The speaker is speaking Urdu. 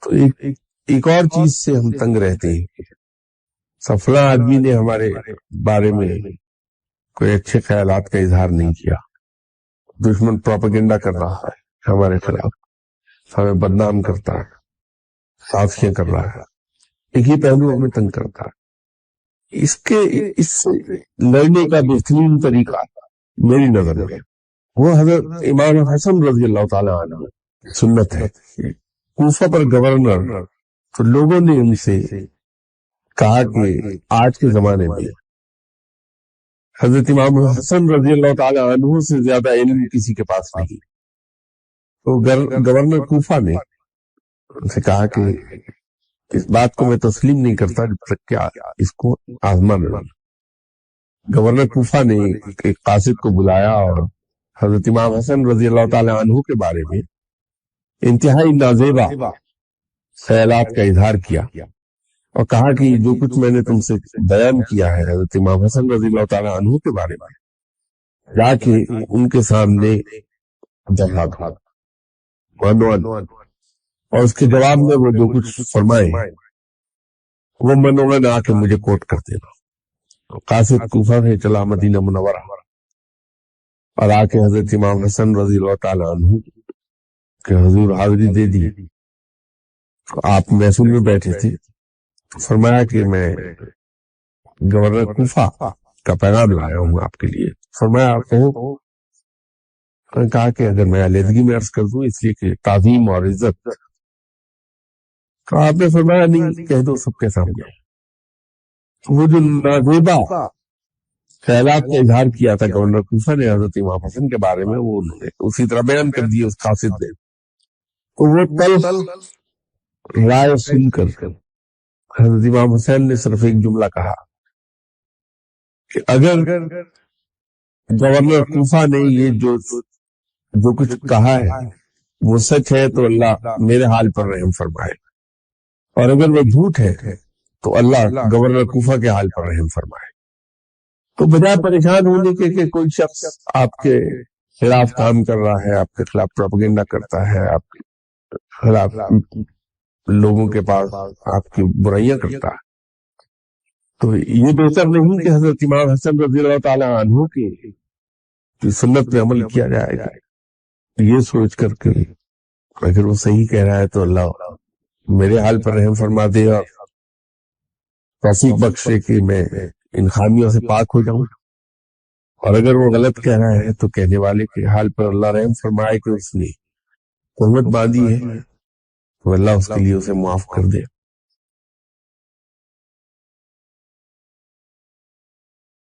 تو ایک اور چیز سے ہم تنگ رہتے ہیں، فلاں آدمی نے ہمارے بارے میں کوئی اچھے خیالات کا اظہار نہیں کیا، دشمن پروپیگنڈا کر رہا ہے ہمارے خلاف، ہمیں بدنام کرتا ہے، سازشیں کر رہا ہے، ایک ہی پہلو ہمیں تنگ کرتا ہے۔ اس سے لڑنے کا بہترین طریقہ میری نظر میں وہ حضرت امام حسن رضی اللہ تعالی عنہ سنت ہے۔ کوفہ پر گورنر، تو لوگوں نے ان سے کہا کہ آج کے زمانے میں حضرت امام حسن رضی اللہ تعالی عنہ سے زیادہ علم کسی کے پاس نہیں۔ تو گورنر کوفہ نے ان سے کہا کہ اس بات کو میں تسلیم نہیں کرتا جب تک کہ اس کو آزما نہ۔ گورنر کوفہ نے ایک قاصد کو بلایا اور حضرت امام حسن رضی اللہ تعالی عنہ کے بارے میں انتہائی نازیبا خیالات کا اظہار کیا اور کہا کہ جو کچھ میں نے تم سے بیان کیا ہے حضرت امام حسن رضی اللہ تعالی عنہ کے بارے میں، جا کے ان کے سامنے دہرا دو، اور اس کے جواب میں وہ جو کچھ فرمائے وہ منوعن آ کے مجھے کوٹ کر دینا۔ قاصد کوفہ سے چلا مدینہ منورہ اور آ کے حضرت امام حسن رضی اللہ تعالی عنہ کہ حضور حاضری دے دی۔ آپ محفل میں بیٹھے تھے، فرمایا کہ میں گورنر کوفہ کا پیغام لایا ہوں آپ کے لیے۔ فرمایا آپ کہو۔ کہا کہ اگر میں علیحدگی میں عرض کر دوں اس لیے کہ تعظیم اور عزت۔ تو آپ نے فرمایا نہیں، کہہ دو سب کے سامنے۔ وہ جو نازیبا خیالات کا اظہار کیا تھا گورنر کوفہ نے حضرت امام حسن کے بارے میں، وہ انہوں نے اسی طرح بیان کر دیے اس قاصد نے۔ تو وہ تلخ رائے سن کر حضرت امام حسین نے صرف ایک جملہ کہا کہ اگر گورنر کوفہ نے یہ جو کچھ کہا ہے وہ سچ ہے تو اللہ میرے حال پر رحم فرمائے، اور اگر وہ جھوٹ ہے تو اللہ گورنر کوفہ کے حال پر رحم فرمائے۔ تو بجائے پریشان ہونے کے کہ کوئی شخص آپ کے خلاف کام کر رہا ہے، آپ کے خلاف پروپیگنڈا کرتا ہے، آپ کے خلاف لوگوں کے پاس آپ کی برائیاں کرتا ہے، تو یہ بہتر نہیں کہ حضرت امام حسن رضی اللہ تعالی عنہ کی سنت پہ عمل کیا جائے گا، یہ سوچ کر کے اگر وہ صحیح کہہ رہا ہے تو اللہ میرے حال پر رحم فرما دے اور توفیق بخشے کہ میں ان خامیوں سے پاک ہو جاؤں، اور اگر وہ غلط کہہ رہا ہے تو کہنے والے کے حال پر اللہ رحم فرمائے کہ اس نے تہمت باندھی ہے تو اللہ اس کے لیے اسے معاف کر دے۔